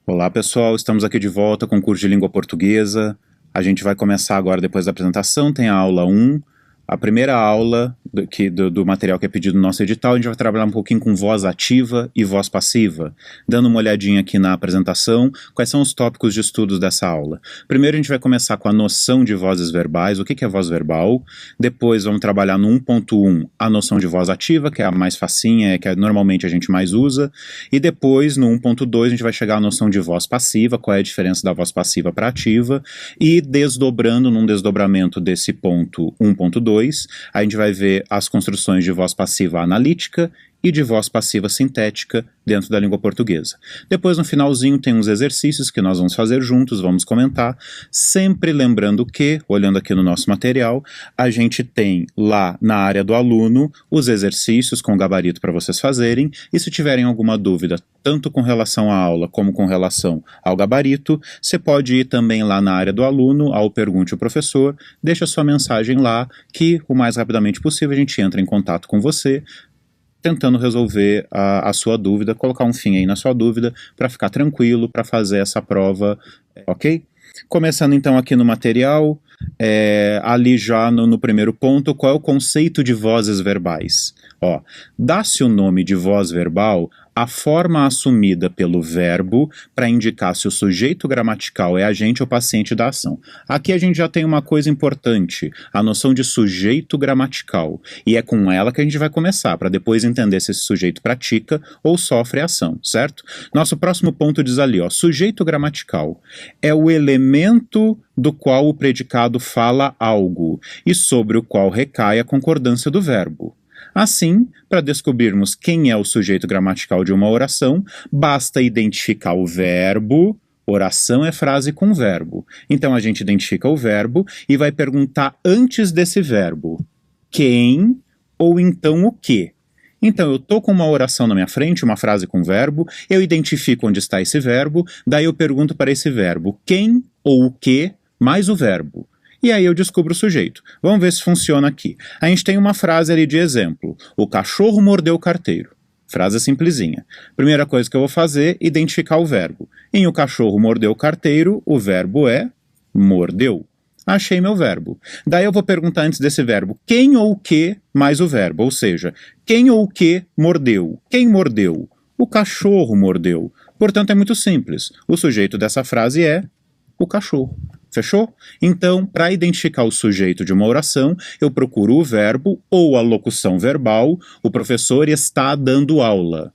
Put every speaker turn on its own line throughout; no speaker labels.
Olá pessoal, estamos aqui de volta com o curso de língua portuguesa. A gente vai começar agora, depois da apresentação, tem a aula 1, a primeira aula do material que é pedido no nosso edital. A gente vai trabalhar um pouquinho com voz ativa e voz passiva, dando uma olhadinha aqui na apresentação, quais são os tópicos de estudos dessa aula. Primeiro a gente vai começar com a noção de vozes verbais, o que é voz verbal. Depois vamos trabalhar no 1.1 a noção de voz ativa, que é a mais facinha, que normalmente a gente mais usa. E depois, no 1.2, a gente vai chegar à noção de voz passiva, qual é a diferença da voz passiva para ativa. E desdobrando, num desdobramento desse ponto 1.2, a gente vai ver as construções de voz passiva analítica e de voz passiva sintética dentro da língua portuguesa. Depois, no finalzinho, tem uns exercícios que nós vamos fazer juntos, vamos comentar, sempre lembrando que, olhando aqui no nosso material, a gente tem lá na área do aluno os exercícios com gabarito para vocês fazerem, e se tiverem alguma dúvida, tanto com relação à aula como com relação ao gabarito, você pode ir também lá na área do aluno, ao Pergunte o Professor, deixa sua mensagem lá, que o mais rapidamente possível a gente entra em contato com você, tentando resolver a sua dúvida, colocar um fim aí na sua dúvida, para ficar tranquilo, para fazer essa prova, ok? Começando então aqui no material, ali já no primeiro ponto, qual é o conceito de vozes verbais? Ó, dá-se o nome de voz verbal a forma assumida pelo verbo para indicar se o sujeito gramatical é agente ou paciente da ação. Aqui a gente já tem uma coisa importante, a noção de sujeito gramatical, e é com ela que a gente vai começar, para depois entender se esse sujeito pratica ou sofre a ação, certo? Nosso próximo ponto diz ali, ó, sujeito gramatical é o elemento do qual o predicado fala algo e sobre o qual recai a concordância do verbo. Assim, para descobrirmos quem é o sujeito gramatical de uma oração, basta identificar o verbo. Oração é frase com verbo. Então a gente identifica o verbo e vai perguntar antes desse verbo quem ou então o que. Então eu estou com uma oração na minha frente, uma frase com verbo, eu identifico onde está esse verbo, daí eu pergunto para esse verbo quem ou o que mais o verbo. E aí eu descubro o sujeito. Vamos ver se funciona aqui. A gente tem uma frase ali de exemplo. O cachorro mordeu o carteiro. Frase simplesinha. Primeira coisa que eu vou fazer, identificar o verbo. Em o cachorro mordeu o carteiro, o verbo é mordeu. Achei meu verbo. Daí eu vou perguntar antes desse verbo quem ou o que mais o verbo. Ou seja, quem ou o que mordeu. Quem mordeu? O cachorro mordeu. Portanto, é muito simples. O sujeito dessa frase é o cachorro. Fechou? Então, para identificar o sujeito de uma oração, eu procuro o verbo ou a locução verbal. O professor está dando aula.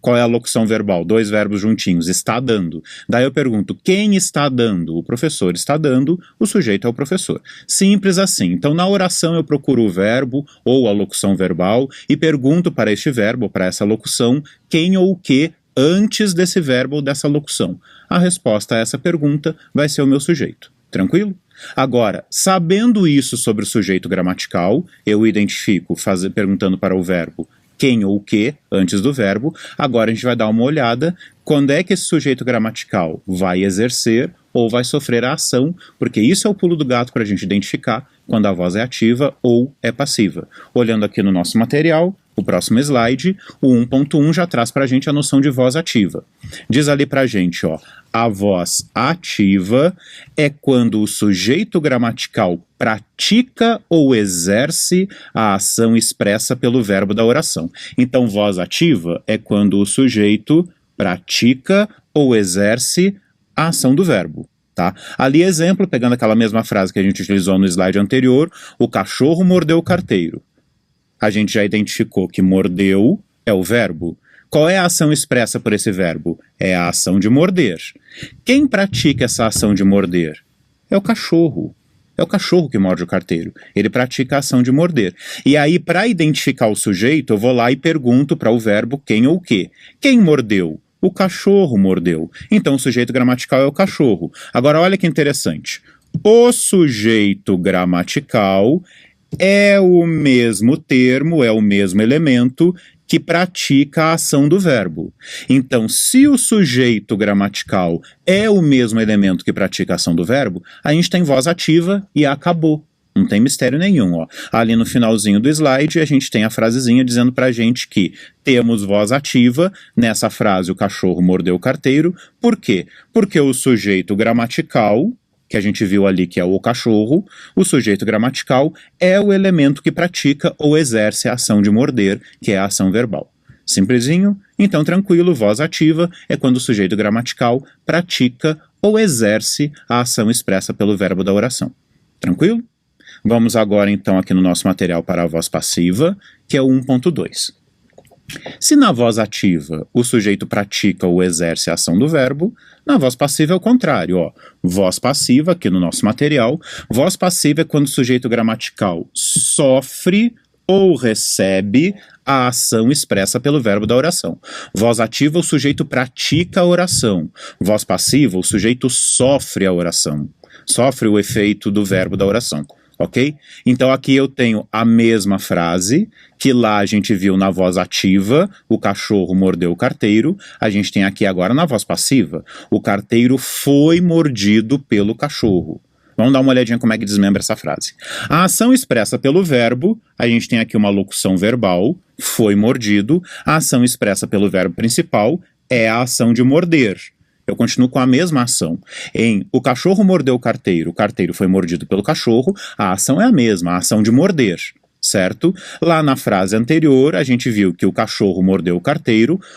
Qual é a locução verbal? Dois verbos juntinhos, está dando. Daí eu pergunto, quem está dando? O professor está dando, o sujeito é o professor. Simples assim. Então, na oração eu procuro o verbo ou a locução verbal e pergunto para este verbo, para essa locução, quem ou o que antes desse verbo ou dessa locução. A resposta a essa pergunta vai ser o meu sujeito. Tranquilo? Agora, sabendo isso sobre o sujeito gramatical, eu identifico perguntando para o verbo quem ou o que antes do verbo. Agora a gente vai dar uma olhada quando é que esse sujeito gramatical vai exercer ou vai sofrer a ação, porque isso é o pulo do gato para a gente identificar quando a voz é ativa ou é passiva. Olhando aqui no nosso material, o próximo slide, o 1.1 já traz para a gente a noção de voz ativa. Diz ali para a gente, ó, a voz ativa é quando o sujeito gramatical pratica ou exerce a ação expressa pelo verbo da oração. Então, voz ativa é quando o sujeito pratica ou exerce a ação do verbo. Tá? Ali, exemplo, pegando aquela mesma frase que a gente utilizou no slide anterior, o cachorro mordeu o carteiro. A gente já identificou que mordeu é o verbo. Qual é a ação expressa por esse verbo? É a ação de morder. Quem pratica essa ação de morder? É o cachorro. É o cachorro que morde o carteiro. Ele pratica a ação de morder. E aí, para identificar o sujeito, eu vou lá e pergunto para o verbo quem ou o que. Quem mordeu? O cachorro mordeu. Então, o sujeito gramatical é o cachorro. Agora, olha que interessante. O sujeito gramatical é o mesmo termo, é o mesmo elemento que pratica a ação do verbo. Então, se o sujeito gramatical é o mesmo elemento que pratica a ação do verbo, a gente tem voz ativa e acabou. Não tem mistério nenhum, ó. Ali no finalzinho do slide, a gente tem a frasezinha dizendo pra gente que temos voz ativa. Nessa frase, o cachorro mordeu o carteiro. Por quê? Porque o sujeito gramatical, que a gente viu ali que é o cachorro, o sujeito gramatical é o elemento que pratica ou exerce a ação de morder, que é a ação verbal. Simplesinho? Então tranquilo, voz ativa é quando o sujeito gramatical pratica ou exerce a ação expressa pelo verbo da oração. Tranquilo? Vamos agora então aqui no nosso material para a voz passiva, que é o 1.2. Se na voz ativa o sujeito pratica ou exerce a ação do verbo, na voz passiva é o contrário, ó. Voz passiva, aqui no nosso material, voz passiva é quando o sujeito gramatical sofre ou recebe a ação expressa pelo verbo da oração. Voz ativa, o sujeito pratica a oração. Voz passiva, o sujeito sofre a oração. Sofre o efeito do verbo da oração. Ok? Então aqui eu tenho a mesma frase, que lá a gente viu na voz ativa, o cachorro mordeu o carteiro, a gente tem aqui agora na voz passiva, o carteiro foi mordido pelo cachorro. Vamos dar uma olhadinha como é que desmembra essa frase. A ação expressa pelo verbo, a gente tem aqui uma locução verbal, foi mordido, a ação expressa pelo verbo principal é a ação de morder. Eu continuo com a mesma ação. O cachorro mordeu o carteiro foi mordido pelo cachorro, a ação é a mesma, a ação de morder, certo? Lá na frase anterior, a gente viu que o cachorro mordeu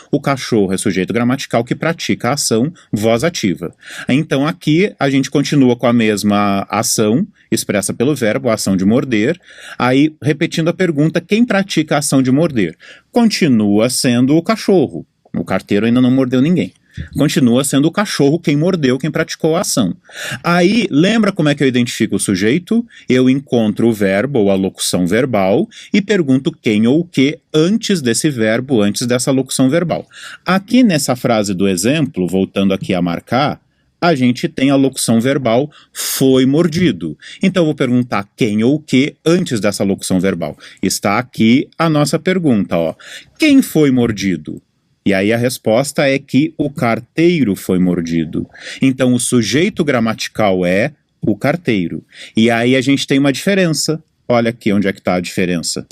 o cachorro é sujeito gramatical que pratica a ação, voz ativa. Então aqui a gente continua com a mesma ação, expressa pelo verbo, a ação de morder. Aí, repetindo a pergunta, quem pratica a ação de morder? Continua sendo o cachorro. O carteiro ainda não mordeu ninguém. Continua sendo o cachorro quem mordeu, quem praticou a ação. Aí, lembra como é que eu identifico o sujeito? Eu encontro o verbo ou a locução verbal e pergunto quem ou o que antes desse verbo, antes dessa locução verbal. Aqui nessa frase do exemplo, voltando aqui a marcar, a gente tem a locução verbal foi mordido. Então eu vou perguntar quem ou o que antes dessa locução verbal. Está aqui a nossa pergunta, ó. Quem foi mordido? E aí a resposta é que o carteiro foi mordido. Então o sujeito gramatical é o carteiro. E aí a gente tem uma diferença. Olha aqui onde é que está a diferença.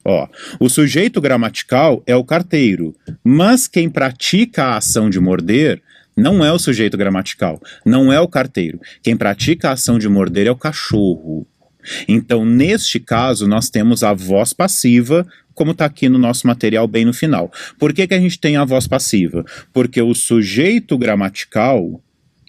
Ó, o sujeito gramatical é o carteiro, mas quem pratica a ação de morder não é o sujeito gramatical, não é o carteiro. Quem pratica a ação de morder é o cachorro. Então, neste caso, nós temos a voz passiva, como está aqui no nosso material bem no final. Por que que a gente tem a voz passiva? Porque o sujeito gramatical,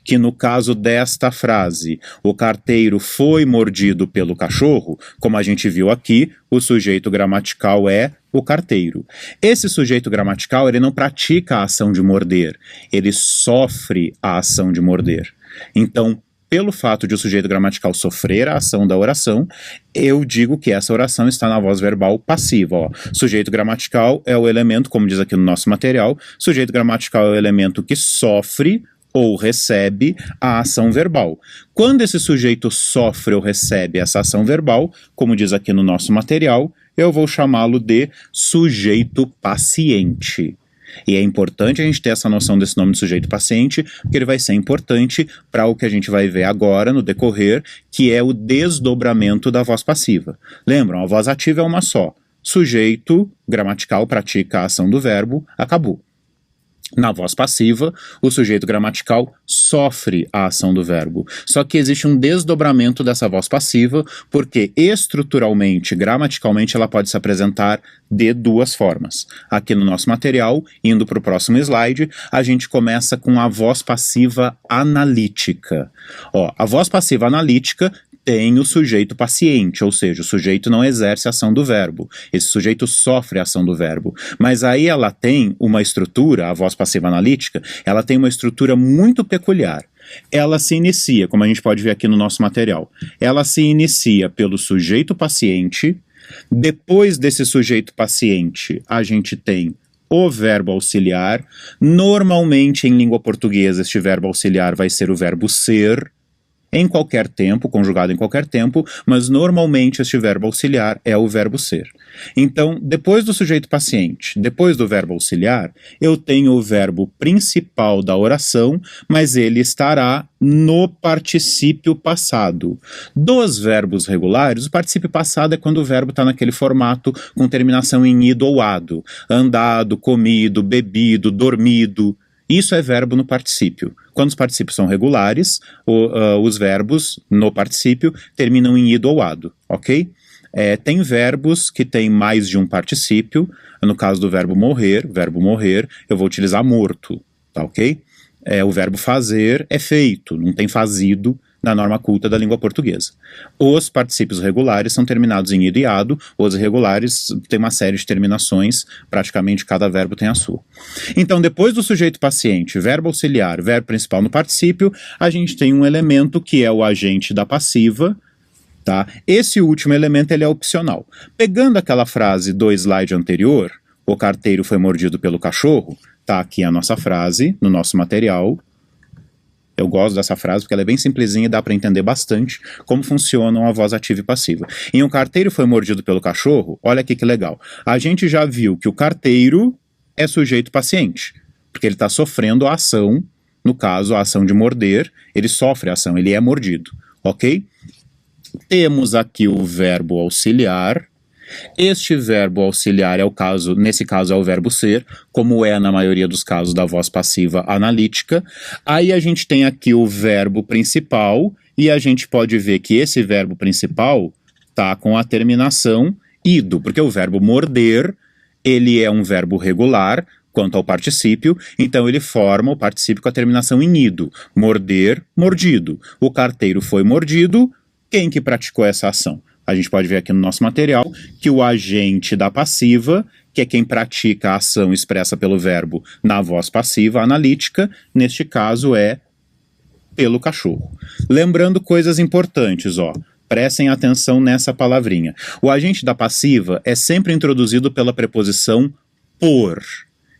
que no caso desta frase, o carteiro foi mordido pelo cachorro, como a gente viu aqui, o sujeito gramatical é o carteiro. Esse sujeito gramatical, ele não pratica a ação de morder, ele sofre a ação de morder. Então, pelo fato de o sujeito gramatical sofrer a ação da oração, eu digo que essa oração está na voz verbal passiva. Ó. Sujeito gramatical é o elemento, como diz aqui no nosso material, sujeito gramatical é o elemento que sofre ou recebe a ação verbal. Quando esse sujeito sofre ou recebe essa ação verbal, como diz aqui no nosso material, eu vou chamá-lo de sujeito paciente. E é importante a gente ter essa noção desse nome de sujeito paciente, porque ele vai ser importante para o que a gente vai ver agora no decorrer, que é o desdobramento da voz passiva. Lembram, a voz ativa é uma só. Sujeito gramatical pratica a ação do verbo, acabou. Na voz passiva, o sujeito gramatical sofre a ação do verbo. Só que existe um desdobramento dessa voz passiva, porque estruturalmente, gramaticalmente, ela pode se apresentar de duas formas. Aqui no nosso material, indo para o próximo slide, a gente começa com a voz passiva analítica. Ó, a voz passiva analítica tem o sujeito paciente, ou seja, o sujeito não exerce a ação do verbo, esse sujeito sofre a ação do verbo, mas aí ela tem uma estrutura, a voz passiva analítica, ela tem uma estrutura muito peculiar. Ela se inicia, como a gente pode ver aqui no nosso material, ela se inicia pelo sujeito paciente, depois desse sujeito paciente a gente tem o verbo auxiliar, normalmente em língua portuguesa este verbo auxiliar vai ser o verbo ser, em qualquer tempo, conjugado em qualquer tempo, mas normalmente este verbo auxiliar é o verbo ser. Então, depois do sujeito paciente, depois do verbo auxiliar, eu tenho o verbo principal da oração, mas ele estará no particípio passado. Dos verbos regulares, o particípio passado é quando o verbo está naquele formato com terminação em ido ou ado. Andado, comido, bebido, dormido. Isso é verbo no particípio. Quando os particípios são regulares, os verbos no particípio terminam em ido ou ado, ok? Tem verbos que têm mais de um particípio. No caso do verbo morrer, eu vou utilizar morto, tá ok? O verbo fazer é feito, não tem fazido na norma culta da língua portuguesa. Os particípios regulares são terminados em ido e ado, os irregulares têm uma série de terminações, praticamente cada verbo tem a sua. Então, depois do sujeito paciente, verbo auxiliar, verbo principal no particípio, a gente tem um elemento que é o agente da passiva, tá? Esse último elemento ele é opcional. Pegando aquela frase do slide anterior, o carteiro foi mordido pelo cachorro, tá aqui a nossa frase, no nosso material. Eu gosto dessa frase porque ela é bem simplesinha e dá para entender bastante como funcionam a voz ativa e passiva. Em um carteiro foi mordido pelo cachorro, olha aqui que legal. A gente já viu que o carteiro é sujeito paciente, porque ele está sofrendo a ação, no caso a ação de morder, ele sofre a ação, ele é mordido, ok? Temos aqui o verbo auxiliar. Este verbo auxiliar nesse caso é o verbo ser, como é na maioria dos casos da voz passiva analítica. Aí a gente tem aqui o verbo principal, e a gente pode ver que esse verbo principal está com a terminação ido, porque o verbo morder, ele é um verbo regular quanto ao particípio, então ele forma o particípio com a terminação em ido. Morder, mordido. O carteiro foi mordido, quem que praticou essa ação? A gente pode ver aqui no nosso material que o agente da passiva, que é quem pratica a ação expressa pelo verbo na voz passiva analítica, neste caso é pelo cachorro. Lembrando coisas importantes, prestem atenção nessa palavrinha. O agente da passiva é sempre introduzido pela preposição por.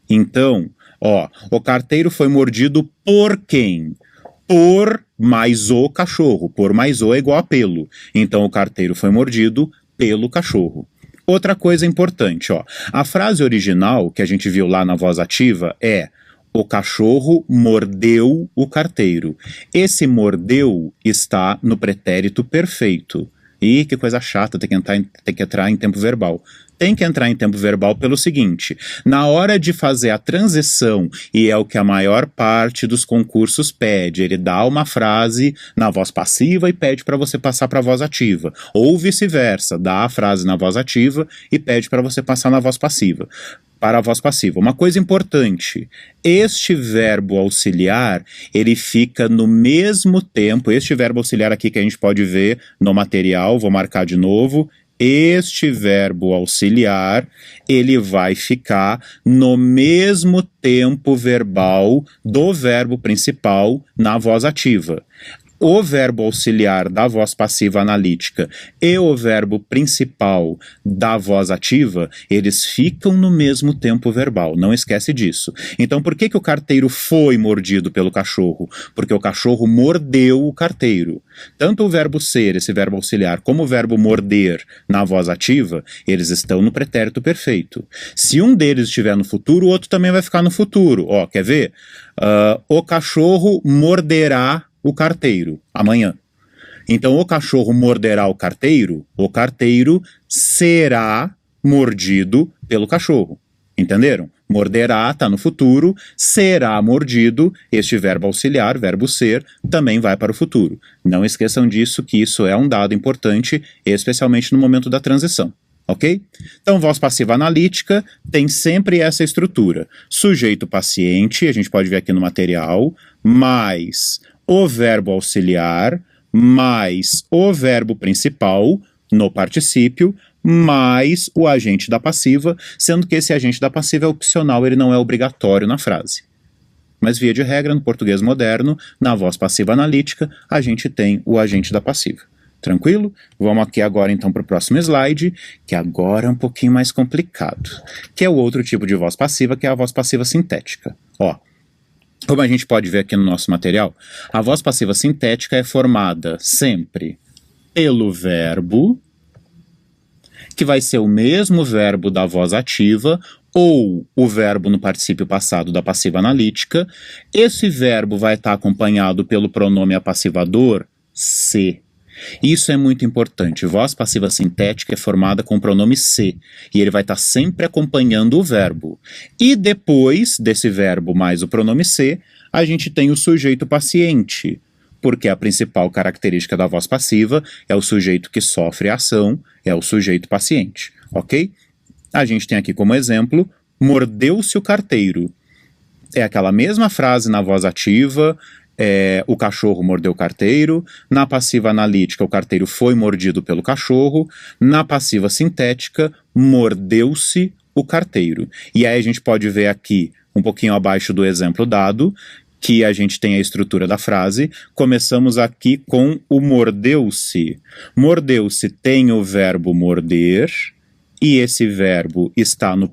Então, o carteiro foi mordido por quem? Por mais o cachorro. Por mais o é igual a pelo. Então o carteiro foi mordido pelo cachorro. Outra coisa importante, a frase original que a gente viu lá na voz ativa é: o cachorro mordeu o carteiro. Esse mordeu está no pretérito perfeito. Ih, que coisa chata, tem que entrar em tempo verbal. Tem que entrar em tempo verbal pelo seguinte: na hora de fazer a transição, e é o que a maior parte dos concursos pede, ele dá uma frase na voz passiva e pede para você passar para a voz ativa, ou vice-versa, dá a frase na voz ativa e pede para você passar na voz passiva. Para a voz passiva. Uma coisa importante, este verbo auxiliar, ele fica no mesmo tempo, este verbo auxiliar aqui que a gente pode ver no material, vou marcar de novo, este verbo auxiliar, ele vai ficar no mesmo tempo verbal do verbo principal na voz ativa. O verbo auxiliar da voz passiva analítica e o verbo principal da voz ativa, eles ficam no mesmo tempo verbal, não esquece disso. Então por que o carteiro foi mordido pelo cachorro? Porque o cachorro mordeu o carteiro. Tanto o verbo ser, esse verbo auxiliar, como o verbo morder na voz ativa, eles estão no pretérito perfeito. Se um deles estiver no futuro, o outro também vai ficar no futuro. Quer ver? O cachorro morderá o carteiro, amanhã. Então o cachorro morderá o carteiro será mordido pelo cachorro. Entenderam? Morderá, está no futuro, será mordido, este verbo auxiliar, verbo ser, também vai para o futuro. Não esqueçam disso, que isso é um dado importante, especialmente no momento da transição. Ok? Então, voz passiva analítica tem sempre essa estrutura. Sujeito paciente, a gente pode ver aqui no material, mais o verbo auxiliar, mais o verbo principal no particípio, mais o agente da passiva, sendo que esse agente da passiva é opcional, ele não é obrigatório na frase. Mas, via de regra, no português moderno, na voz passiva analítica, a gente tem o agente da passiva. Tranquilo? Vamos aqui agora então para o próximo slide, que agora é um pouquinho mais complicado, que é o outro tipo de voz passiva, que é a voz passiva sintética. Como a gente pode ver aqui no nosso material, a voz passiva sintética é formada sempre pelo verbo, que vai ser o mesmo verbo da voz ativa, ou o verbo no particípio passado da passiva analítica. Esse verbo vai estar acompanhado pelo pronome apassivador se. Isso é muito importante. Voz passiva sintética é formada com o pronome se, e ele vai estar sempre acompanhando o verbo. E depois desse verbo mais o pronome se, a gente tem o sujeito paciente, porque a principal característica da voz passiva é o sujeito que sofre a ação, é o sujeito paciente, ok? A gente tem aqui como exemplo, mordeu-se o carteiro. É aquela mesma frase na voz ativa, o cachorro mordeu o carteiro. Na passiva analítica, o carteiro foi mordido pelo cachorro. Na passiva sintética, mordeu-se o carteiro. E aí a gente pode ver aqui, um pouquinho abaixo do exemplo dado, que a gente tem a estrutura da frase. Começamos aqui com o mordeu-se. Mordeu-se tem o verbo morder, e esse verbo está no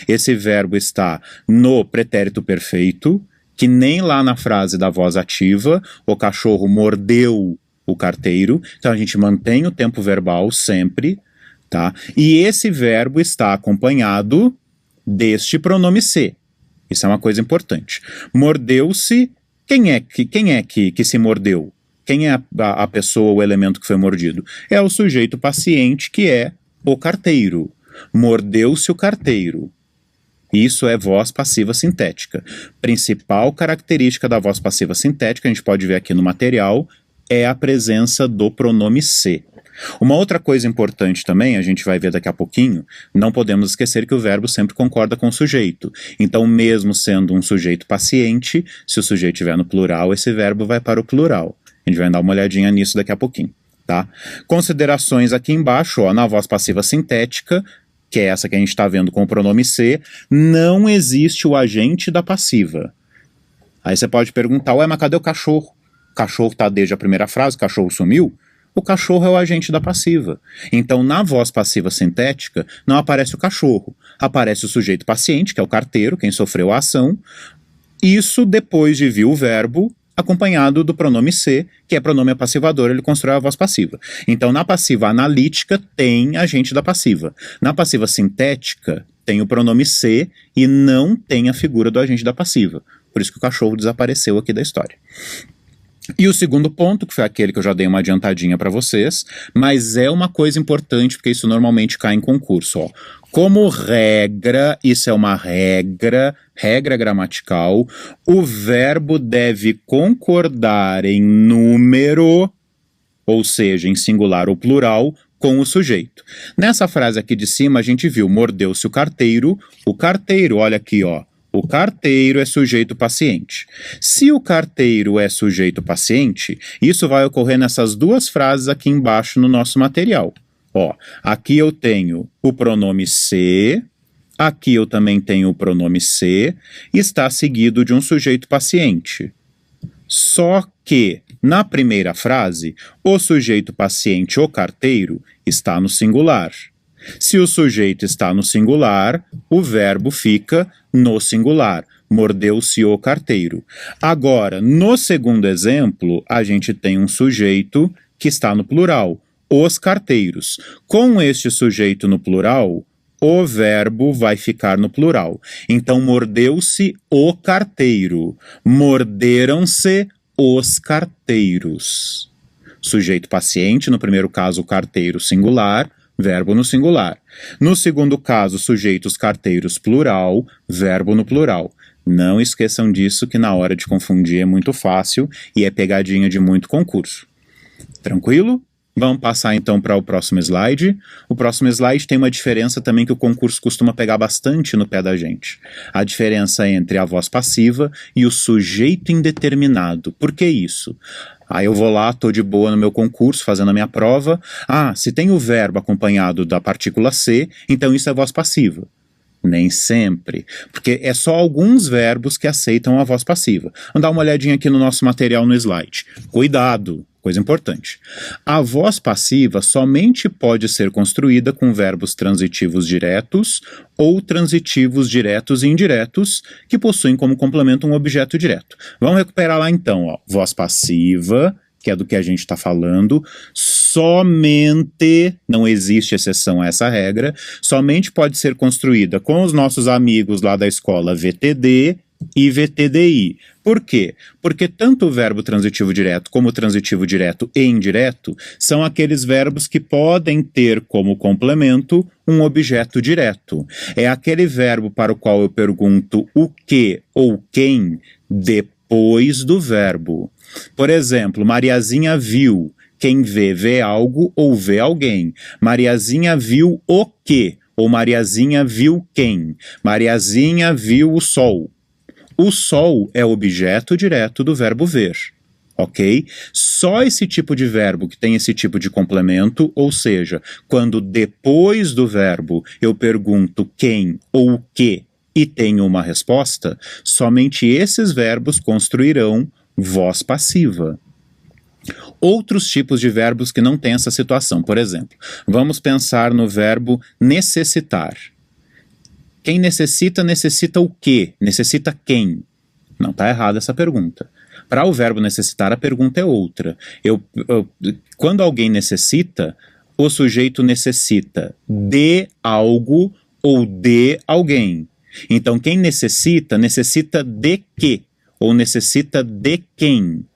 esse verbo está no pretérito perfeito, que nem lá na frase da voz ativa, o cachorro mordeu o carteiro. Então a gente mantém o tempo verbal sempre, tá? E esse verbo está acompanhado deste pronome se. Isso é uma coisa importante. Mordeu-se, quem é que se mordeu? Quem é a pessoa, o elemento que foi mordido? É o sujeito paciente, que é o carteiro. Mordeu-se o carteiro. Isso é voz passiva sintética. Principal característica da voz passiva sintética, a gente pode ver aqui no material, é a presença do pronome se. Uma outra coisa importante também, a gente vai ver daqui a pouquinho, não podemos esquecer que o verbo sempre concorda com o sujeito. Então, mesmo sendo um sujeito paciente, se o sujeito estiver no plural, esse verbo vai para o plural. A gente vai dar uma olhadinha nisso daqui a pouquinho, tá? Considerações aqui embaixo, ó, na voz passiva sintética, que é essa que a gente está vendo com o pronome se, não existe o agente da passiva. Aí você pode perguntar, ué, mas cadê o cachorro? O cachorro está desde a primeira frase, o cachorro sumiu? O cachorro é o agente da passiva. Então, na voz passiva sintética, não aparece o cachorro. Aparece o sujeito paciente, que é o carteiro, quem sofreu a ação. Isso depois de vir o verbo, acompanhado do pronome se, que é pronome apassivador, ele constrói a voz passiva. Então, na passiva analítica, tem agente da passiva. Na passiva sintética, tem o pronome se e não tem a figura do agente da passiva. Por isso que o cachorro desapareceu aqui da história. E o segundo ponto, que foi aquele que eu já dei uma adiantadinha para vocês, mas é uma coisa importante, porque isso normalmente cai em concurso, ó. Como regra, isso é uma regra gramatical, o verbo deve concordar em número, ou seja, em singular ou plural, com o sujeito. Nessa frase aqui de cima, a gente viu, mordeu-se o carteiro, olha aqui, ó. O carteiro é sujeito paciente. Se o carteiro é sujeito paciente, isso vai ocorrer nessas duas frases aqui embaixo no nosso material. Ó, aqui eu tenho o pronome se, aqui eu também tenho o pronome se, está seguido de um sujeito paciente. Só que, na primeira frase, o sujeito paciente, o carteiro, está no singular. Se o sujeito está no singular, o verbo fica no singular. Mordeu-se o carteiro. Agora, no segundo exemplo, a gente tem um sujeito que está no plural, os carteiros. Com este sujeito no plural, o verbo vai ficar no plural. Então, mordeu-se o carteiro. Morderam-se os carteiros. Sujeito paciente, no primeiro caso, o carteiro singular, verbo no singular. No segundo caso, sujeitos carteiros plural, verbo no plural. Não esqueçam disso, que na hora de confundir é muito fácil e é pegadinha de muito concurso. Tranquilo? Vamos passar então para o próximo slide. O próximo slide tem uma diferença também que o concurso costuma pegar bastante no pé da gente. A diferença entre a voz passiva e o sujeito indeterminado. Por que isso? Aí eu vou lá, tô de boa no meu concurso, fazendo a minha prova. Ah, se tem o verbo acompanhado da partícula se, então isso é voz passiva. Nem sempre, porque é só alguns verbos que aceitam a voz passiva. Vamos dar uma olhadinha aqui no nosso material no slide. Cuidado coisa importante. A voz passiva somente pode ser construída com verbos transitivos diretos ou transitivos diretos e indiretos que possuem como complemento um objeto direto. Vamos recuperar lá então, ó. Voz passiva, que é do que a gente está falando, somente, não existe exceção a essa regra, somente pode ser construída com os nossos amigos lá da escola VTD e VTDI. Por quê? Porque tanto o verbo transitivo direto como o transitivo direto e indireto são aqueles verbos que podem ter como complemento um objeto direto. É aquele verbo para o qual eu pergunto o que ou quem depois do verbo. Por exemplo, Mariazinha viu. Quem vê, vê algo ou vê alguém. Mariazinha viu o quê? Ou Mariazinha viu quem? Mariazinha viu o sol. O sol é objeto direto do verbo ver, ok? Só esse tipo de verbo que tem esse tipo de complemento, ou seja, quando depois do verbo eu pergunto quem ou o que e tenho uma resposta, somente esses verbos construirão voz passiva. Outros tipos de verbos que não têm essa situação, por exemplo, vamos pensar no verbo necessitar. Quem necessita, necessita o quê? Necessita quem? Não, está errada essa pergunta. Para o verbo necessitar, a pergunta é outra. Quando alguém necessita, o sujeito necessita de algo ou de alguém. Então, quem necessita, necessita de quê? Ou necessita de quem?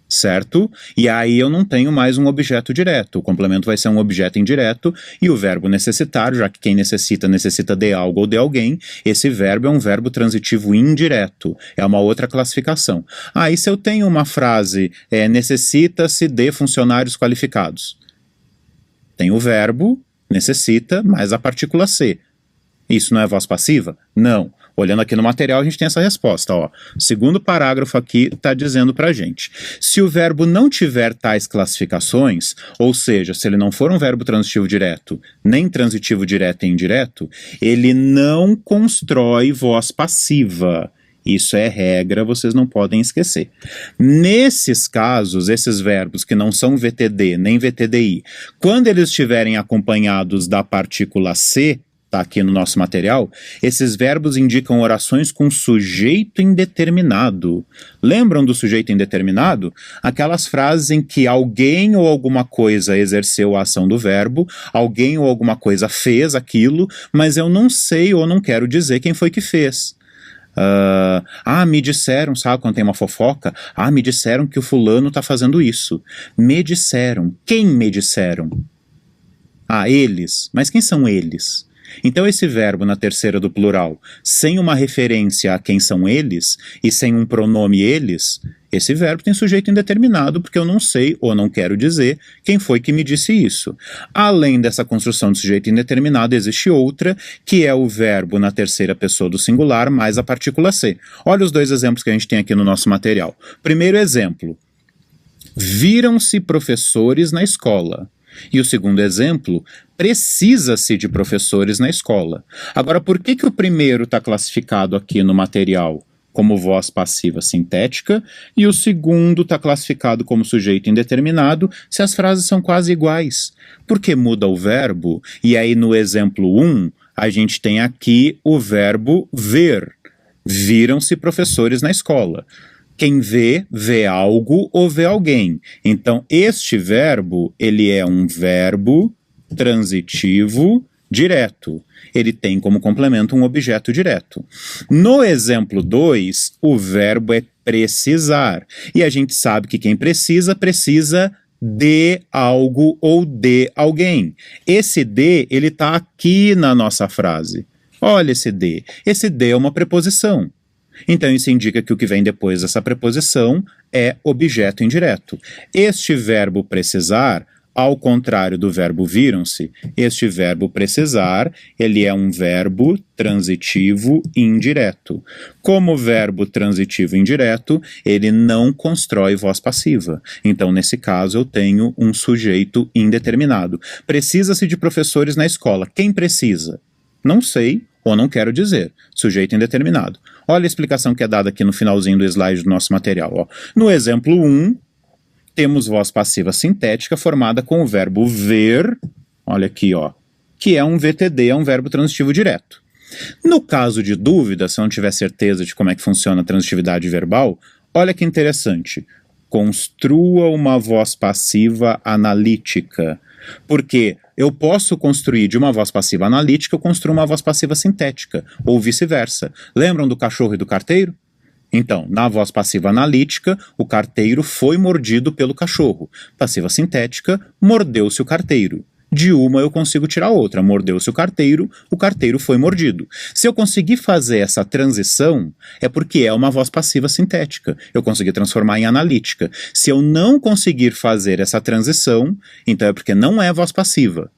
Certo? E aí eu não tenho mais um objeto direto. O complemento vai ser um objeto indireto e o verbo necessitar, já que quem necessita, necessita de algo ou de alguém, esse verbo é um verbo transitivo indireto. É uma outra classificação. E se eu tenho uma frase, necessita-se de funcionários qualificados. Tem o verbo, necessita, mais a partícula se. Isso não é voz passiva? Não. Olhando aqui no material, a gente tem essa resposta. Ó. O segundo parágrafo aqui está dizendo para a gente. Se o verbo não tiver tais classificações, ou seja, se ele não for um verbo transitivo direto, nem transitivo direto e indireto, ele não constrói voz passiva. Isso é regra, vocês não podem esquecer. Nesses casos, esses verbos que não são VTD nem VTDI, quando eles estiverem acompanhados da partícula se, está aqui no nosso material, esses verbos indicam orações com sujeito indeterminado. Lembram do sujeito indeterminado? Aquelas frases em que alguém ou alguma coisa exerceu a ação do verbo, alguém ou alguma coisa fez aquilo, mas eu não sei ou não quero dizer quem foi que fez. Me disseram, sabe quando tem uma fofoca? Me disseram que o fulano está fazendo isso. Me disseram. Quem me disseram? Eles. Mas quem são eles? Então esse verbo na terceira do plural, sem uma referência a quem são eles, e sem um pronome eles, esse verbo tem sujeito indeterminado, porque eu não sei ou não quero dizer quem foi que me disse isso. Além dessa construção de sujeito indeterminado, existe outra, que é o verbo na terceira pessoa do singular, mais a partícula se. Olha os dois exemplos que a gente tem aqui no nosso material. Primeiro exemplo, viram-se professores na escola. E o segundo exemplo, precisa-se de professores na escola. Agora, por que o primeiro está classificado aqui no material como voz passiva sintética e o segundo está classificado como sujeito indeterminado se as frases são quase iguais? Porque muda o verbo, e aí no exemplo 1, a gente tem aqui o verbo ver. Viram-se professores na escola. Quem vê, vê algo ou vê alguém. Então, este verbo, ele é um verbo transitivo direto. Ele tem como complemento um objeto direto. No exemplo 2, o verbo é precisar. E a gente sabe que quem precisa, precisa de algo ou de alguém. Esse de, ele está aqui na nossa frase. Olha esse de. Esse de é uma preposição. Então isso indica que o que vem depois dessa preposição é objeto indireto. Este verbo precisar, ao contrário do verbo viram-se, este verbo precisar, ele é um verbo transitivo indireto. Como verbo transitivo indireto, ele não constrói voz passiva. Então, nesse caso, eu tenho um sujeito indeterminado. Precisa-se de professores na escola. Quem precisa? Não sei ou não quero dizer. Sujeito indeterminado. Olha a explicação que é dada aqui no finalzinho do slide do nosso material. Ó. No exemplo 1, temos voz passiva sintética formada com o verbo ver, olha aqui, ó, que é um VTD, é um verbo transitivo direto. No caso de dúvida, se eu não tiver certeza de como é que funciona a transitividade verbal, olha que interessante. Construa uma voz passiva analítica. Porque eu posso construir de uma voz passiva analítica, eu construo uma voz passiva sintética, ou vice-versa. Lembram do cachorro e do carteiro? Então, na voz passiva analítica, o carteiro foi mordido pelo cachorro. Passiva sintética, mordeu-se o carteiro. De uma eu consigo tirar outra. Mordeu-se o carteiro foi mordido. Se eu conseguir fazer essa transição, é porque é uma voz passiva sintética. Eu consegui transformar em analítica. Se eu não conseguir fazer essa transição, então é porque não é voz passiva.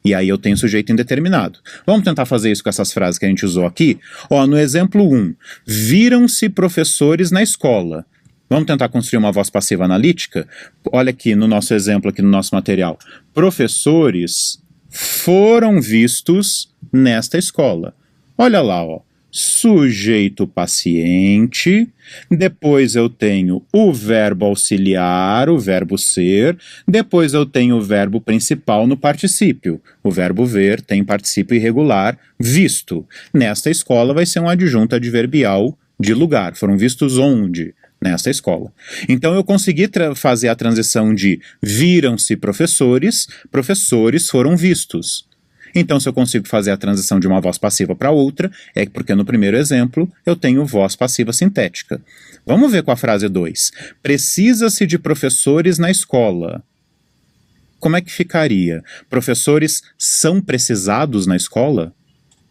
E aí eu tenho sujeito indeterminado. Vamos tentar fazer isso com essas frases que a gente usou aqui? Ó, no exemplo 1, viram-se professores na escola. Vamos tentar construir uma voz passiva analítica? Olha aqui no nosso exemplo, aqui no nosso material. Professores foram vistos nesta escola. Olha lá, ó. Sujeito paciente, depois eu tenho o verbo auxiliar, o verbo ser, depois eu tenho o verbo principal no particípio. O verbo ver tem particípio irregular, visto. Nesta escola vai ser um adjunto adverbial de lugar. Foram vistos onde? Nesta escola. Então eu consegui fazer a transição de viram-se professores, professores foram vistos. Então se eu consigo fazer a transição de uma voz passiva para outra, é porque no primeiro exemplo eu tenho voz passiva sintética. Vamos ver com a frase 2. Precisa-se de professores na escola. Como é que ficaria? Professores são precisados na escola?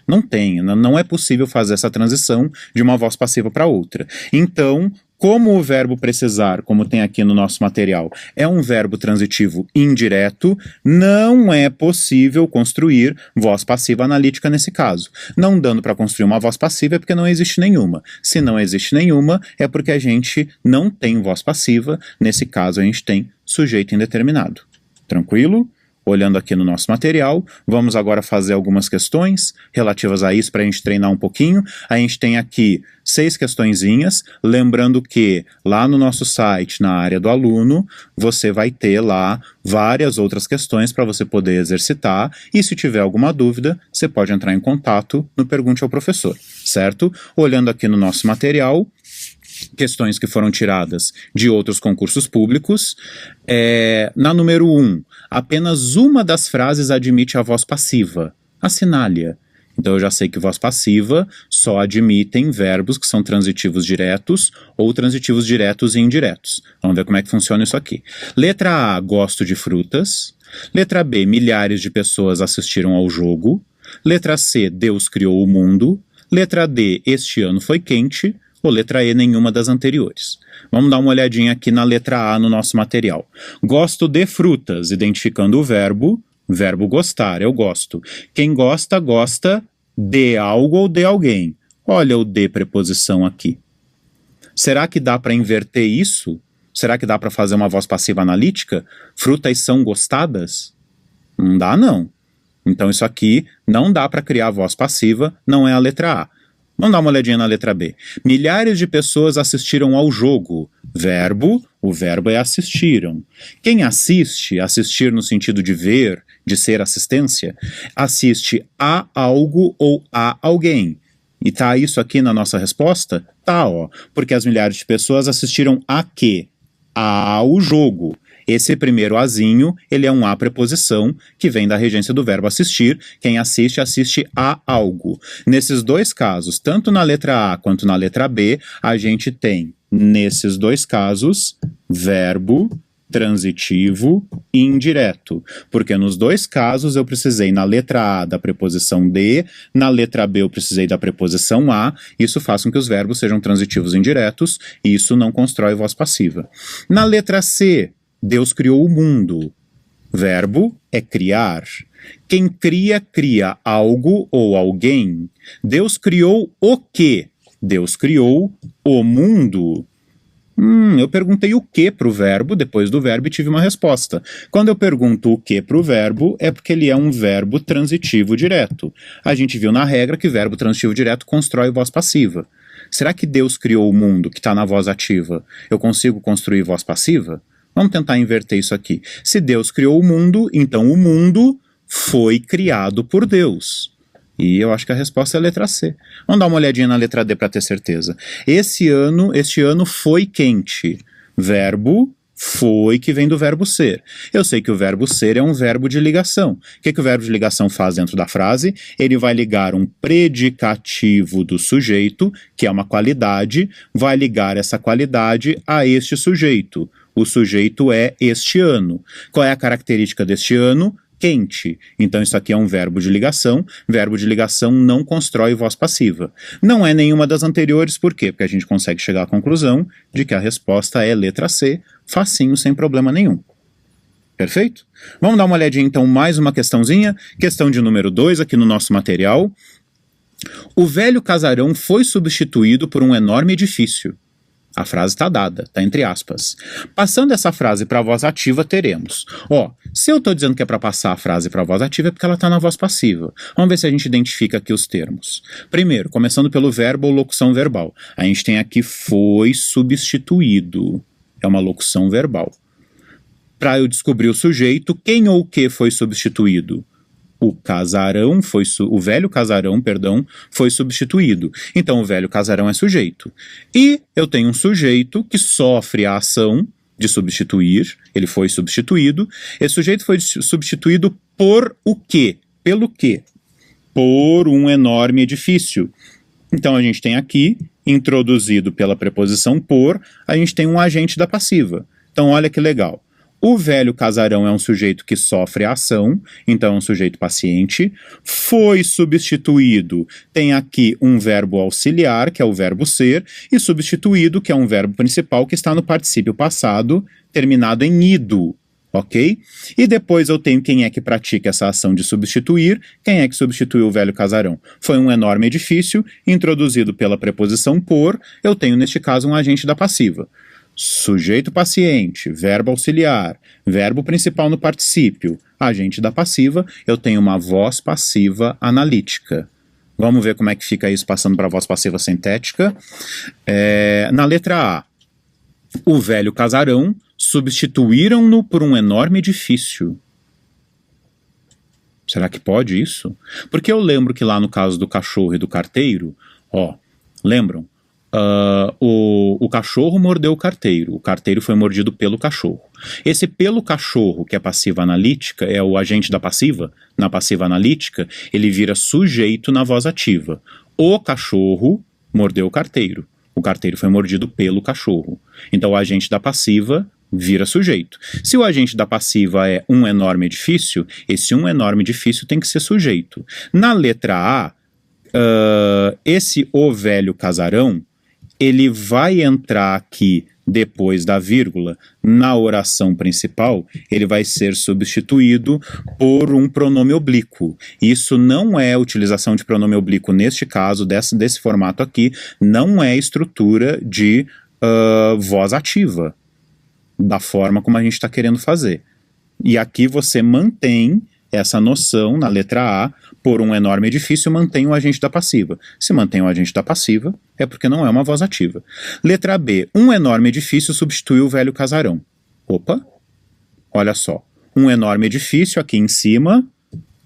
Não tem, não é possível fazer essa transição de uma voz passiva para outra. Então, como o verbo precisar, como tem aqui no nosso material, é um verbo transitivo indireto, não é possível construir voz passiva analítica nesse caso. Não dando para construir uma voz passiva é porque não existe nenhuma. Se não existe nenhuma, é porque a gente não tem voz passiva. Nesse caso, a gente tem sujeito indeterminado. Tranquilo? Olhando aqui no nosso material, vamos agora fazer algumas questões relativas a isso para a gente treinar um pouquinho. A gente tem aqui 6 questõezinhas, lembrando que lá no nosso site, na área do aluno, você vai ter lá várias outras questões para você poder exercitar e se tiver alguma dúvida, você pode entrar em contato no Pergunte ao Professor, certo? Olhando aqui no nosso material, questões que foram tiradas de outros concursos públicos. Na número 1, apenas uma das frases admite a voz passiva. Assinale-a. Então eu já sei que voz passiva só admitem verbos que são transitivos diretos ou transitivos diretos e indiretos. Vamos ver como é que funciona isso aqui. Letra A, gosto de frutas. Letra B, milhares de pessoas assistiram ao jogo. Letra C, Deus criou o mundo. Letra D, este ano foi quente. Ou letra E, nenhuma das anteriores. Vamos dar uma olhadinha aqui na letra A no nosso material. Gosto de frutas, identificando o verbo gostar, eu gosto. Quem gosta, gosta de algo ou de alguém. Olha o de preposição aqui. Será que dá para inverter isso? Será que dá para fazer uma voz passiva analítica? Frutas são gostadas? Não dá, não. Então isso aqui não dá para criar voz passiva, não é a letra A. Vamos dar uma olhadinha na letra B. Milhares de pessoas assistiram ao jogo. Verbo, o verbo é assistiram. Quem assiste, assistir no sentido de ver, de ser assistência, assiste a algo ou a alguém. E tá isso aqui na nossa resposta? Tá, ó. Porque as milhares de pessoas assistiram a quê? Ao jogo. Esse primeiro azinho, ele é um a preposição que vem da regência do verbo assistir. Quem assiste, assiste a algo. Nesses dois casos, tanto na letra A quanto na letra B, a gente tem, nesses dois casos, verbo transitivo indireto. Porque nos dois casos eu precisei na letra A da preposição de, na letra B eu precisei da preposição a. Isso faz com que os verbos sejam transitivos indiretos e isso não constrói voz passiva. Na letra C, Deus criou o mundo. Verbo é criar. Quem cria, cria algo ou alguém. Deus criou o quê? Deus criou o mundo. Eu perguntei o que para o verbo, depois do verbo, e tive uma resposta. Quando eu pergunto o que para o verbo, é porque ele é um verbo transitivo direto. A gente viu na regra que verbo transitivo direto constrói voz passiva. Será que Deus criou o mundo, que está na voz ativa? Eu consigo construir voz passiva? Vamos tentar inverter isso aqui. Se Deus criou o mundo, então o mundo foi criado por Deus. E eu acho que a resposta é a letra C. Vamos dar uma olhadinha na letra D para ter certeza. Este ano foi quente. Verbo foi, que vem do verbo ser. Eu sei que o verbo ser é um verbo de ligação. O que o verbo de ligação faz dentro da frase? Ele vai ligar um predicativo do sujeito, que é uma qualidade, vai ligar essa qualidade a este sujeito. O sujeito é este ano. Qual é a característica deste ano? Quente. Então isso aqui é um verbo de ligação. Verbo de ligação não constrói voz passiva. Não é nenhuma das anteriores, por quê? Porque a gente consegue chegar à conclusão de que a resposta é letra C, facinho, sem problema nenhum. Perfeito? Vamos dar uma olhadinha então, mais uma questãozinha. Questão de número 2 aqui no nosso material. O velho casarão foi substituído por um enorme edifício. A frase está dada, está entre aspas. Passando essa frase para a voz ativa, teremos. Se eu estou dizendo que é para passar a frase para a voz ativa, é porque ela está na voz passiva. Vamos ver se a gente identifica aqui os termos. Primeiro, começando pelo verbo ou locução verbal. A gente tem aqui foi substituído. É uma locução verbal. Para eu descobrir o sujeito, quem ou o que foi substituído? O velho casarão, foi substituído. Então o velho casarão é sujeito. E eu tenho um sujeito que sofre a ação de substituir, ele foi substituído. Esse sujeito foi substituído por o quê? Pelo quê? Por um enorme edifício. Então a gente tem aqui, introduzido pela preposição por, a gente tem um agente da passiva. Então olha que legal. O velho casarão é um sujeito que sofre a ação, então é um sujeito paciente. Foi substituído, tem aqui um verbo auxiliar, que é o verbo ser, e substituído, que é um verbo principal que está no particípio passado, terminado em ido, ok? E depois eu tenho quem é que pratica essa ação de substituir. Quem é que substituiu o velho casarão? Foi um enorme edifício, introduzido pela preposição por. Eu tenho, neste caso, um agente da passiva. Sujeito paciente, verbo auxiliar, verbo principal no particípio, agente da passiva, eu tenho uma voz passiva analítica. Vamos ver como é que fica isso passando para a voz passiva sintética. Na letra A, o velho casarão substituíram-no por um enorme edifício. Será que pode isso? Porque eu lembro que lá no caso do cachorro e do carteiro, lembram? O cachorro mordeu o carteiro foi mordido pelo cachorro. Esse pelo cachorro, que é passiva analítica, é o agente da passiva, na passiva analítica, ele vira sujeito na voz ativa. O cachorro mordeu o carteiro foi mordido pelo cachorro. Então o agente da passiva vira sujeito. Se o agente da passiva é um enorme edifício, esse um enorme edifício tem que ser sujeito. Na letra A, esse o velho casarão, ele vai entrar aqui depois da vírgula, na oração principal, ele vai ser substituído por um pronome oblíquo. Isso não é utilização de pronome oblíquo neste caso, desse formato aqui, não é estrutura de voz ativa, da forma como a gente está querendo fazer. E aqui você mantém essa noção na letra A, por um enorme edifício, mantém o agente da passiva. Se mantém o agente da passiva, é porque não é uma voz ativa. Letra B, um enorme edifício substituiu o velho casarão. Opa, olha só. Um enorme edifício aqui em cima,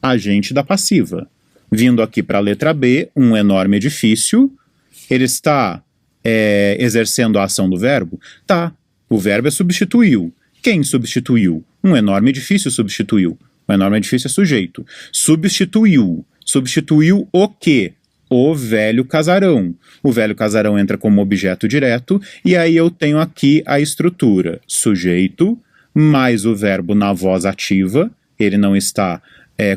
agente da passiva. Vindo aqui para a letra B, um enorme edifício, ele está exercendo a ação do verbo? Tá, o verbo é substituiu. Quem substituiu? Um enorme edifício substituiu. O enorme edifício é sujeito. Substituiu. Substituiu o quê? O velho casarão. O velho casarão entra como objeto direto, e aí eu tenho aqui a estrutura. Sujeito, mais o verbo na voz ativa, ele não está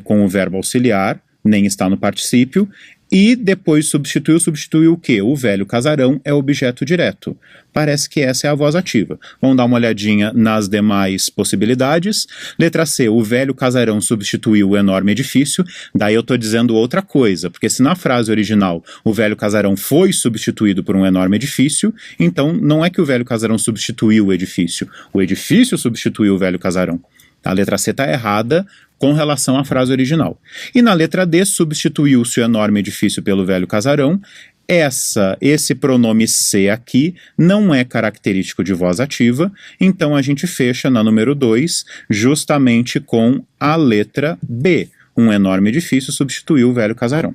com o verbo auxiliar, nem está no particípio, e depois substituiu o quê? O velho casarão é objeto direto. Parece que essa é a voz ativa. Vamos dar uma olhadinha nas demais possibilidades. Letra C, o velho casarão substituiu o enorme edifício. Daí eu estou dizendo outra coisa, porque se na frase original o velho casarão foi substituído por um enorme edifício, então não é que o velho casarão substituiu o edifício substituiu o velho casarão. A letra C está errada com relação à frase original. E na letra D, substituiu-se o enorme edifício pelo velho casarão. Esse pronome se aqui não é característico de voz ativa, então a gente fecha na número 2 justamente com a letra B. Um enorme edifício substituiu o velho casarão.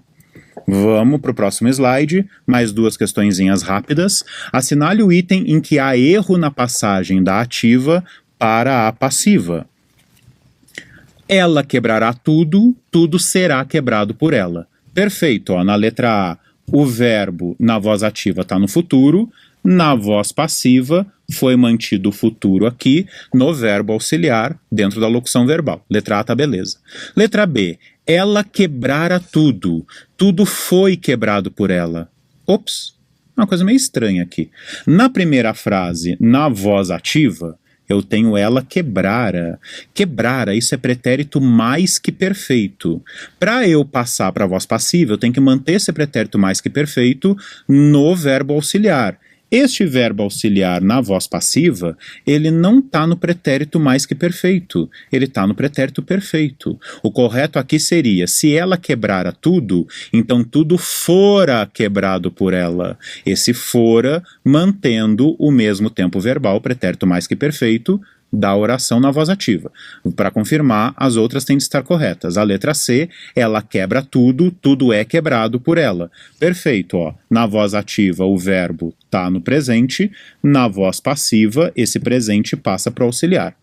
Vamos para o próximo slide, mais duas questõezinhas rápidas. Assinale o item em que há erro na passagem da ativa para a passiva. Ela quebrará tudo, tudo será quebrado por ela. Perfeito, ó, na letra A, o verbo na voz ativa está no futuro, na voz passiva foi mantido o futuro aqui no verbo auxiliar dentro da locução verbal. Letra A tá beleza. Letra B, ela quebrara tudo, tudo foi quebrado por ela. Ops, uma coisa meio estranha aqui. Na primeira frase, na voz ativa, eu tenho ela quebrara. Quebrara, isso é pretérito mais que perfeito. Para eu passar para a voz passiva, eu tenho que manter esse pretérito mais que perfeito no verbo auxiliar. Este verbo auxiliar na voz passiva, ele não está no pretérito mais que perfeito, ele está no pretérito perfeito. O correto aqui seria, se ela quebrara tudo, então tudo fora quebrado por ela. Esse fora mantendo o mesmo tempo verbal, pretérito mais que perfeito, da oração na voz ativa. Para confirmar, as outras têm de estar corretas. A letra C, ela quebra tudo, tudo é quebrado por ela. Perfeito, ó. Na voz ativa, o verbo está no presente, na voz passiva, esse presente passa para o auxiliar.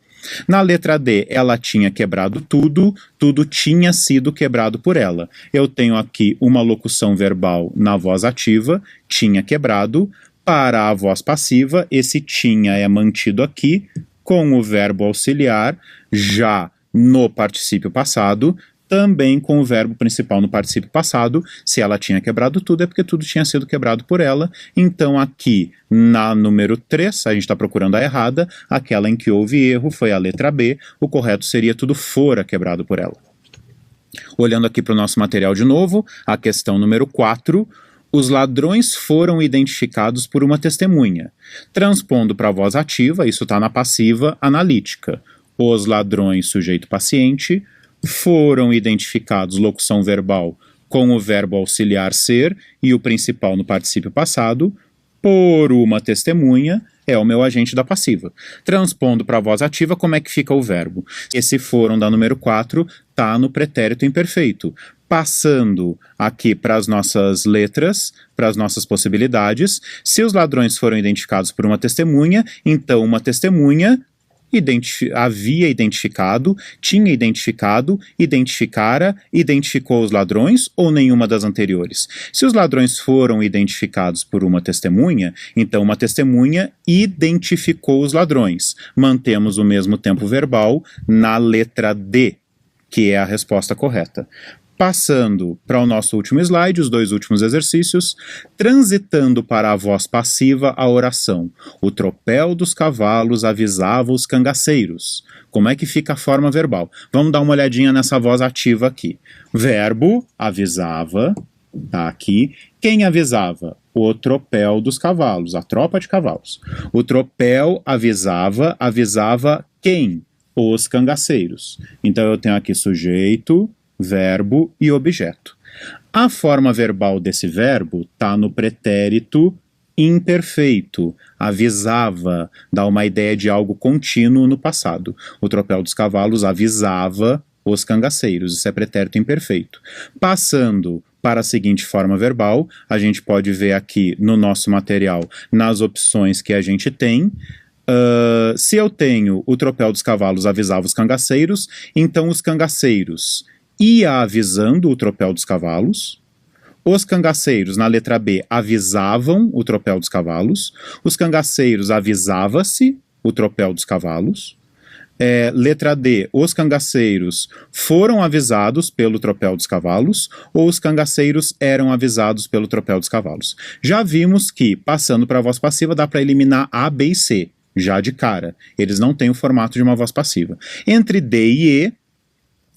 Na letra D, ela tinha quebrado tudo, tudo tinha sido quebrado por ela. Eu tenho aqui uma locução verbal na voz ativa, tinha quebrado. Para a voz passiva, esse tinha é mantido aqui, com o verbo auxiliar já no particípio passado, também com o verbo principal no particípio passado. Se ela tinha quebrado tudo, é porque tudo tinha sido quebrado por ela. Então aqui na número 3, a gente está procurando a errada, aquela em que houve erro foi a letra B, o correto seria tudo fora quebrado por ela. Olhando aqui para o nosso material de novo, a questão número 4, os ladrões foram identificados por uma testemunha. Transpondo para a voz ativa, isso está na passiva analítica. Os ladrões, sujeito paciente, foram identificados, locução verbal, com o verbo auxiliar ser e o principal no particípio passado, por uma testemunha, é o meu agente da passiva. Transpondo para a voz ativa, como é que fica o verbo? Esse foram da número 4 está no pretérito imperfeito. Passando aqui para as nossas letras, para as nossas possibilidades, se os ladrões foram identificados por uma testemunha, então uma testemunha havia identificado, tinha identificado, identificara, identificou os ladrões ou nenhuma das anteriores. Se os ladrões foram identificados por uma testemunha, então uma testemunha identificou os ladrões. Mantemos o mesmo tempo verbal na letra D, que é a resposta correta. Passando para o nosso último slide, os dois últimos exercícios, transitando para a voz passiva a oração. O tropel dos cavalos avisava os cangaceiros. Como é que fica a forma verbal? Vamos dar uma olhadinha nessa voz ativa aqui. Verbo, avisava, tá aqui. Quem avisava? O tropel dos cavalos, a tropa de cavalos. O tropel avisava quem? Os cangaceiros. Então eu tenho aqui sujeito, verbo e objeto. A forma verbal desse verbo está no pretérito imperfeito. Avisava, dá uma ideia de algo contínuo no passado. O tropel dos cavalos avisava os cangaceiros. Isso é pretérito imperfeito. Passando para a seguinte forma verbal, a gente pode ver aqui no nosso material, nas opções que a gente tem. Se eu tenho o tropel dos cavalos avisava os cangaceiros, então os cangaceiros ia avisando o tropel dos cavalos. Os cangaceiros, na letra B, avisavam o tropel dos cavalos. Os cangaceiros avisava-se o tropel dos cavalos. Letra D, os cangaceiros foram avisados pelo tropel dos cavalos ou os cangaceiros eram avisados pelo tropel dos cavalos. Já vimos que, passando para a voz passiva, dá para eliminar A, B e C, já de cara. Eles não têm o formato de uma voz passiva. Entre D e E,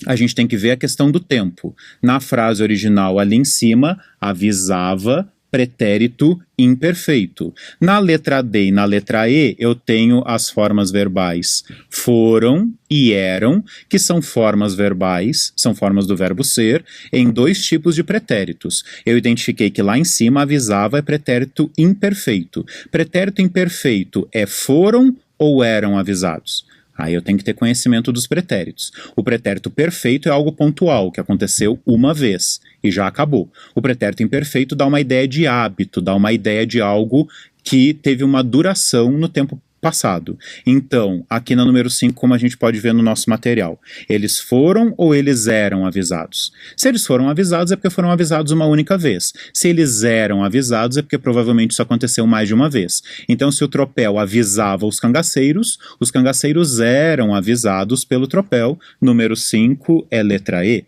a gente tem que ver a questão do tempo. Na frase original ali em cima, avisava, pretérito imperfeito. Na letra D e na letra E, eu tenho as formas verbais foram e eram, que são formas verbais, são formas do verbo ser, em dois tipos de pretéritos. Eu identifiquei que lá em cima avisava é pretérito imperfeito. Pretérito imperfeito é foram ou eram avisados. Aí eu tenho que ter conhecimento dos pretéritos. O pretérito perfeito é algo pontual, que aconteceu uma vez e já acabou. O pretérito imperfeito dá uma ideia de hábito, dá uma ideia de algo que teve uma duração no tempo passado. Então, aqui na número 5, como a gente pode ver no nosso material, eles foram ou eles eram avisados? Se eles foram avisados é porque foram avisados uma única vez. Se eles eram avisados é porque provavelmente isso aconteceu mais de uma vez. Então, se o tropel avisava os cangaceiros eram avisados pelo tropel. Número 5 é letra E.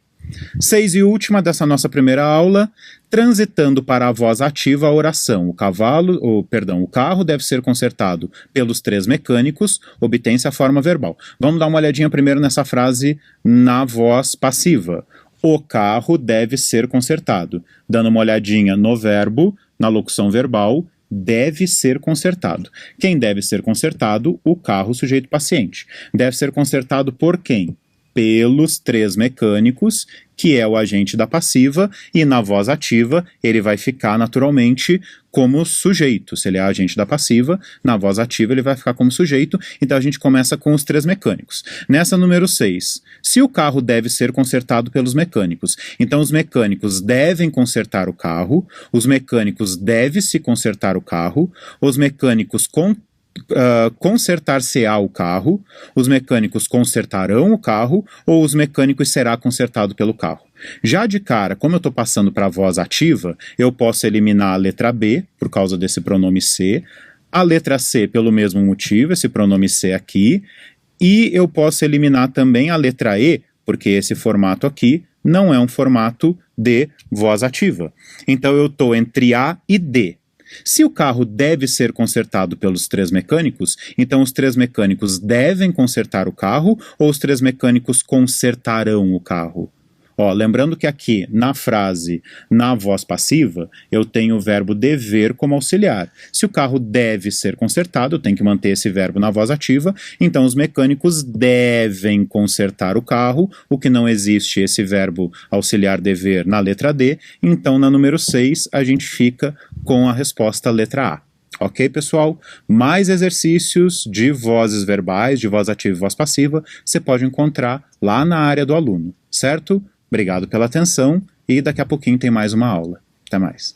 6 e última dessa nossa primeira aula, transitando para a voz ativa a oração. O carro deve ser consertado pelos 3 mecânicos, obtém-se a forma verbal. Vamos dar uma olhadinha primeiro nessa frase na voz passiva. O carro deve ser consertado. Dando uma olhadinha no verbo, na locução verbal, deve ser consertado. Quem deve ser consertado? O carro, sujeito paciente. Deve ser consertado por quem? Pelos 3 mecânicos, que é o agente da passiva, e na voz ativa ele vai ficar naturalmente como sujeito. Se ele é agente da passiva, na voz ativa ele vai ficar como sujeito, então a gente começa com os 3 mecânicos. Nessa número 6, se o carro deve ser consertado pelos mecânicos, então os mecânicos devem consertar o carro, os mecânicos devem se consertar o carro, os mecânicos consertar-se-á o carro, os mecânicos consertarão o carro ou os mecânicos será consertado pelo carro. Já de cara, como eu estou passando para a voz ativa, eu posso eliminar a letra B, por causa desse pronome se, a letra C pelo mesmo motivo, esse pronome se aqui, e eu posso eliminar também a letra E, porque esse formato aqui não é um formato de voz ativa. Então eu estou entre A e D. Se o carro deve ser consertado pelos 3 mecânicos, então os 3 mecânicos devem consertar o carro ou os 3 mecânicos consertarão o carro? Lembrando que aqui na frase, na voz passiva, eu tenho o verbo dever como auxiliar. Se o carro deve ser consertado, eu tenho que manter esse verbo na voz ativa, então os mecânicos devem consertar o carro, o que não existe esse verbo auxiliar dever na letra D, então na número 6 a gente fica com a resposta letra A. Ok, pessoal? Mais exercícios de vozes verbais, de voz ativa e voz passiva, você pode encontrar lá na área do aluno, certo? Obrigado pela atenção e daqui a pouquinho tem mais uma aula. Até mais.